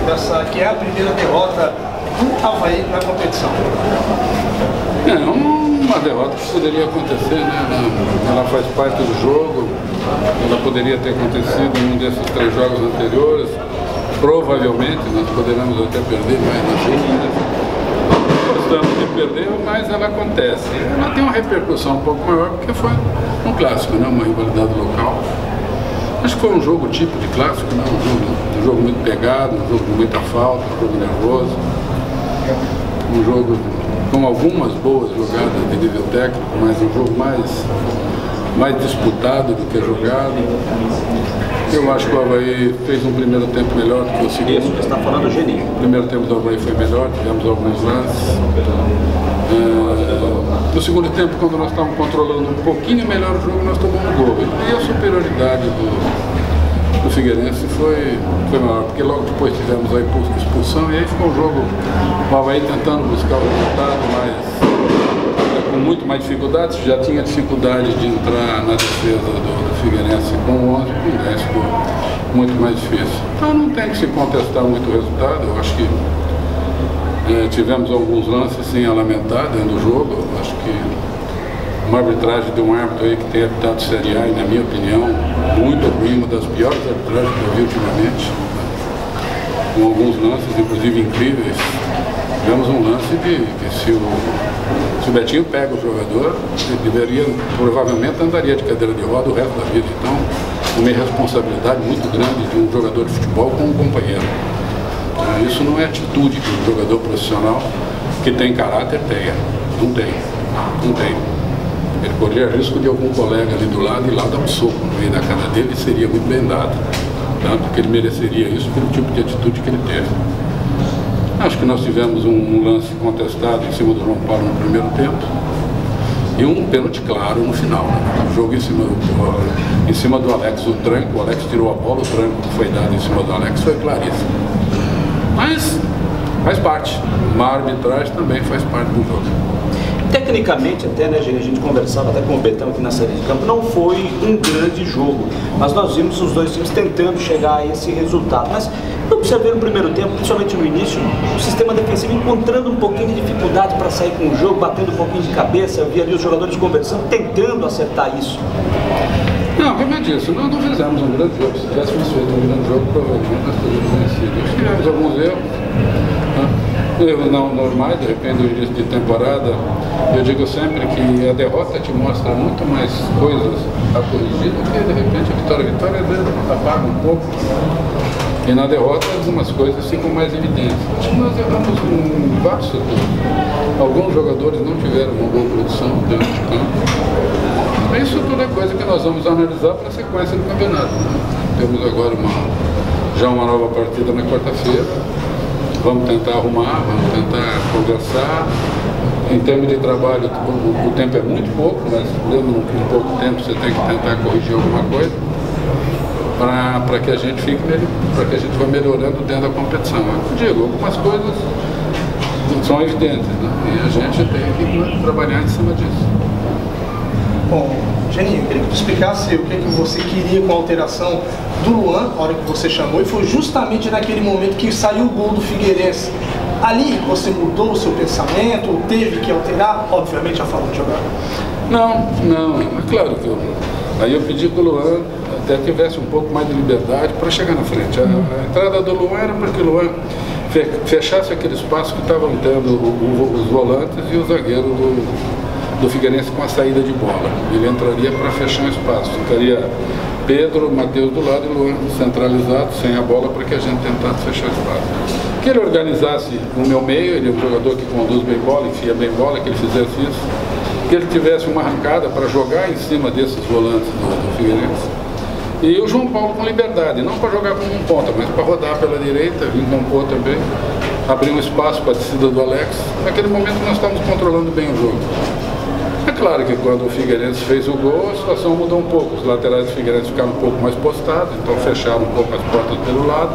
dessa que é a primeira derrota do Avaí na competição? É uma derrota que poderia acontecer, né? Ela faz parte do jogo, ela poderia ter acontecido em um desses 3 jogos anteriores. Provavelmente nós poderemos até perder mais na frente. Gostamos de perder, mas ela acontece. Ela tem uma repercussão um pouco maior porque foi um clássico, né? Uma rivalidade local. Acho que foi um jogo tipo de clássico, né? Um jogo muito pegado, um jogo de muita falta, um jogo nervoso, um jogo com algumas boas jogadas de nível técnico, mas um jogo mais disputado do que jogado. Eu acho que o Avaí fez um primeiro tempo melhor do que o segundo. Isso, você está falando do Geninho. O primeiro tempo do Avaí foi melhor, tivemos alguns lances. No segundo tempo, quando nós estávamos controlando um pouquinho melhor o jogo, nós tomamos um gol. E a superioridade do Figueirense foi maior, porque logo depois tivemos a expulsão e aí ficou o jogo, o Avaí tentando buscar o resultado, mas com muito mais dificuldades. Já tinha dificuldade de entrar na defesa do Figueirense com 11, com 10 ficou muito mais difícil. Então não tem que se contestar muito o resultado. Eu acho que tivemos alguns lances sim a lamentar dentro do jogo. Eu acho que uma arbitragem de um árbitro aí que tem apitado Série A, e, na minha opinião, muito ruim, uma das piores arbitragens que eu vi ultimamente, com alguns lances, inclusive incríveis. Tivemos um lance que se o Betinho pega o jogador, ele deveria, provavelmente andaria de cadeira de roda o resto da vida. Então, uma irresponsabilidade muito grande de um jogador de futebol com um companheiro. Isso não é atitude de um jogador profissional que tem caráter, tenha. Não tem. Não tem. Ele corria risco de algum colega ali do lado e lá dar um soco no meio da cara dele e seria muito bem dado. Tanto que ele mereceria isso pelo tipo de atitude que ele teve. Acho que nós tivemos um lance contestado em cima do João Paulo no primeiro tempo e um pênalti claro no final. Né? O jogo em cima do Alex, o tranco, o Alex tirou a bola, o tranco que foi dado em cima do Alex foi claríssimo. Mas faz parte, uma arbitragem também faz parte do jogo. Tecnicamente até, né, a gente conversava até com o Betão aqui na saída de campo, não foi um grande jogo, mas nós vimos os dois times tentando chegar a esse resultado. Mas eu observei no primeiro tempo, principalmente no início, o sistema defensivo encontrando um pouquinho de dificuldade para sair com o jogo, batendo um pouquinho de cabeça. Eu vi ali os jogadores conversando, tentando acertar isso. Não, como eu disse, nós não fizemos um grande jogo. Se tivéssemos feito um grande jogo, provavelmente nós teríamos vencido. Tivemos alguns erros, né? Erros não normais, de repente, no início de temporada. Eu digo sempre que a derrota te mostra muito mais coisas a corrigir do que, de repente, a vitória. A vitória, às vezes, apaga um pouco. E na derrota, algumas coisas ficam mais evidentes. Acho que nós erramos em vários setores. Alguns jogadores não tiveram uma boa produção dentro de campo. Isso tudo é coisa que nós vamos analisar para a sequência do campeonato. Né? Temos agora já uma nova partida na quarta-feira. Vamos tentar arrumar, vamos tentar conversar. Em termos de trabalho, o tempo é muito pouco, mas mesmo em pouco tempo você tem que tentar corrigir alguma coisa para que a gente fique melhor, para que a gente vá melhorando dentro da competição. Eu digo, algumas coisas são evidentes, né? E a gente tem que trabalhar em cima disso. Bom, Geninho, eu queria que tu explicasse o que você queria com a alteração do Luan, na hora que você chamou, e foi justamente naquele momento que saiu o gol do Figueirense. Ali você mudou o seu pensamento, teve que alterar, obviamente, a forma de jogar? Não, é claro que aí eu pedi que o Luan até tivesse um pouco mais de liberdade para chegar na frente. A entrada do Luan era para que o Luan fechasse aquele espaço que estavam tendo os volantes e o zagueiro do Figueirense com a saída de bola. Ele entraria para fechar o espaço, ficaria Pedro, Matheus do lado e Luan centralizado, sem a bola, para que a gente tentasse fechar o espaço. Que ele organizasse o meu meio, ele é um jogador que conduz bem bola, enfia bem bola, que ele fizesse isso, que ele tivesse uma arrancada para jogar em cima desses volantes do Figueirense. E o João Paulo com liberdade, não para jogar como um ponta, mas para rodar pela direita, vir compor também, abrir um espaço para a descida do Alex. Naquele momento nós estávamos controlando bem o jogo. É claro que quando o Figueirense fez o gol, a situação mudou um pouco. Os laterais do Figueirense ficaram um pouco mais postados, então fecharam um pouco as portas pelo lado.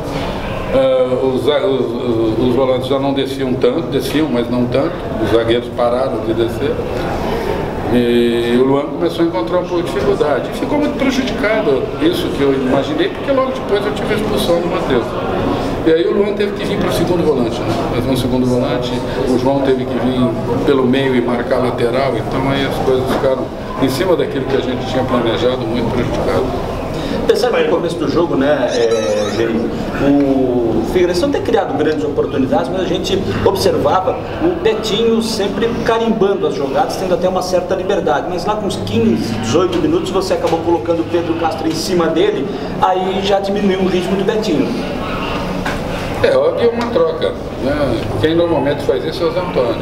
Os volantes já não desciam tanto, desciam, mas não tanto. Os zagueiros pararam de descer. E o Luan começou a encontrar um pouco de dificuldade. E ficou muito prejudicado, isso que eu imaginei, porque logo depois eu tive a expulsão do Matheus. E aí o Luan teve que vir para o segundo volante, né? Fazer um segundo volante, o João teve que vir pelo meio e marcar a lateral, então aí as coisas ficaram em cima daquilo que a gente tinha planejado, muito prejudicado. Percebe no começo do jogo, né, Geri, o Figueirense não ter criado grandes oportunidades, mas a gente observava o Betinho sempre carimbando as jogadas, tendo até uma certa liberdade, mas lá com uns 15, 18 minutos você acabou colocando o Pedro Castro em cima dele, aí já diminuiu o ritmo do Betinho. Havia uma troca, né? Quem normalmente faz isso é o Zé Antônio.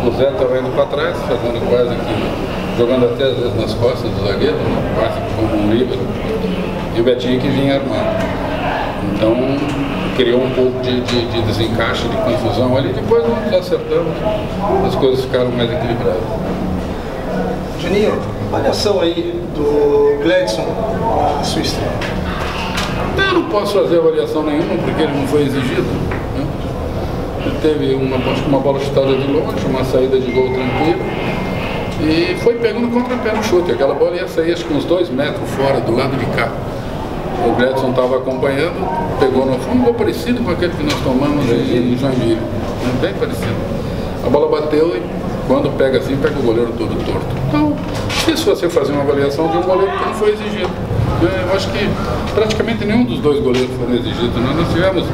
O Zé estava indo para trás, fazendo quase que, jogando até às vezes nas costas do zagueiro, quase como um líbero, e o Betinho que vinha armando. Então criou um pouco de desencaixe, de confusão ali, depois nós acertamos, as coisas ficaram mais equilibradas. Juninho, avaliação aí do Gledson na sua estreia. Eu não posso fazer avaliação nenhuma, porque ele não foi exigido, né? Ele teve uma bola chutada de longe, uma saída de gol tranquila, e foi pego no contrapé no chute. Aquela bola ia sair acho que uns 2 metros fora, do lado de cá. O Gledson estava acompanhando, pegou no fundo, um gol parecido com aquele que nós tomamos em Joinville, bem parecido. A bola bateu e quando pega assim, pega o goleiro todo torto. Então, difícil você fazer uma avaliação de um goleiro que não foi exigido. Eu acho que praticamente nenhum dos 2 goleiros foram exigidos. Nós tivemos,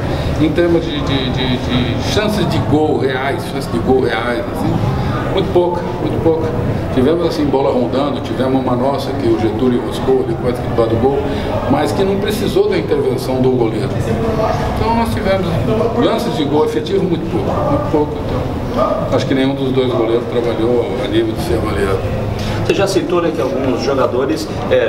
em termos de chances de gol reais, assim, muito pouca. Tivemos assim bola rondando, tivemos uma nossa que o Getúlio enroscou ali quase que debaixo do gol, mas que não precisou da intervenção do goleiro. Então nós tivemos lances de gol efetivo muito pouco. Então, acho que nenhum dos 2 goleiros trabalhou a nível de ser avaliado. Você já citou, né, que alguns jogadores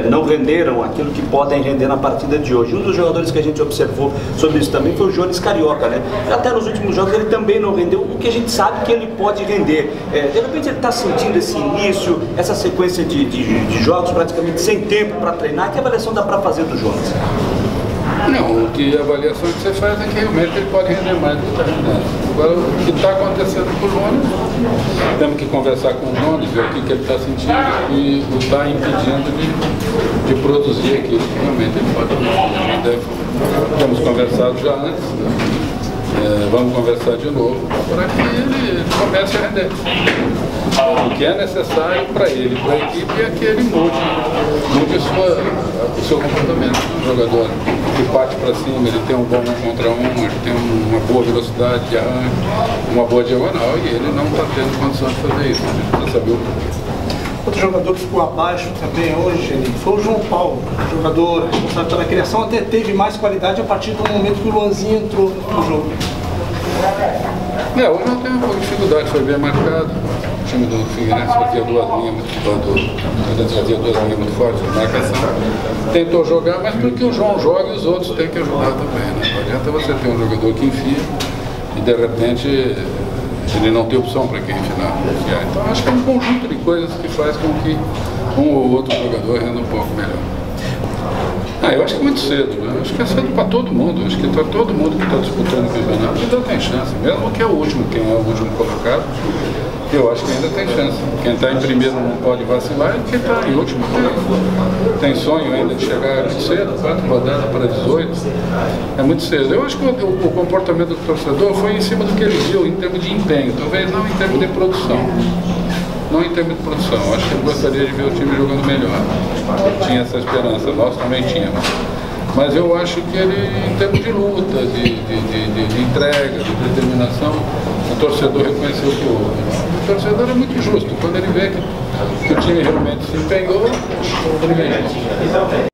não renderam aquilo que podem render na partida de hoje. Um dos jogadores que a gente observou sobre isso também foi o Jones Carioca, né? Até nos últimos jogos ele também não rendeu o que a gente sabe que ele pode render. De repente ele está sentindo esse início, essa sequência de jogos praticamente sem tempo para treinar. Que avaliação dá para fazer do Jones? Não, a avaliação que você faz é que realmente ele pode render mais do que está rendendo. Agora, o que está acontecendo com o Jones, temos que conversar com o Jones, ver o que ele está sentindo e o está impedindo de produzir aquilo que realmente ele pode fazer. Temos conversado já antes, vamos conversar de novo para que ele comece a render. O que é necessário para ele, para a equipe, é que ele mude o seu comportamento. Um jogador que parte para cima, ele tem um bom 1 contra 1, ele tem uma boa velocidade de arranque, uma boa diagonal, e ele não está tendo condição de fazer isso. A gente precisa saber o porquê. Outro jogador que ficou abaixo também hoje foi o João Paulo, jogador responsável pela criação, até teve mais qualidade a partir do momento que o Luanzinho entrou no jogo. Hoje não teve um pouco de dificuldade, foi bem marcado. O time do Figueirense fazia 2 linhas muito fortes de marcação. Tentou jogar, mas porque o João joga e os outros têm que ajudar também, né? Não adianta você ter um jogador que enfia e de repente ele não tem opção para quem enfiar. Então acho que é um conjunto de coisas que faz com que um ou outro jogador renda um pouco melhor. Eu acho que é muito cedo, né? Acho que é cedo para todo mundo. Acho que todo mundo que está disputando o campeonato ainda tem chance, mesmo que é o último, quem é o último colocado, eu acho que ainda tem chance. Quem está em primeiro não pode vacilar, e quem está em último tem sonho ainda de chegar muito cedo, 4 rodadas para 18. É muito cedo. Eu acho que o comportamento do torcedor foi em cima do que ele viu em termos de empenho, talvez não em termos de produção. Não em termos de produção, acho que ele gostaria de ver o time jogando melhor. Ele tinha essa esperança, nós também tínhamos. Mas eu acho que ele, em termos de luta, de entrega, de determinação, o torcedor reconheceu que houve. O torcedor é muito justo, quando ele vê que o time realmente se empenhou, ele ganhou.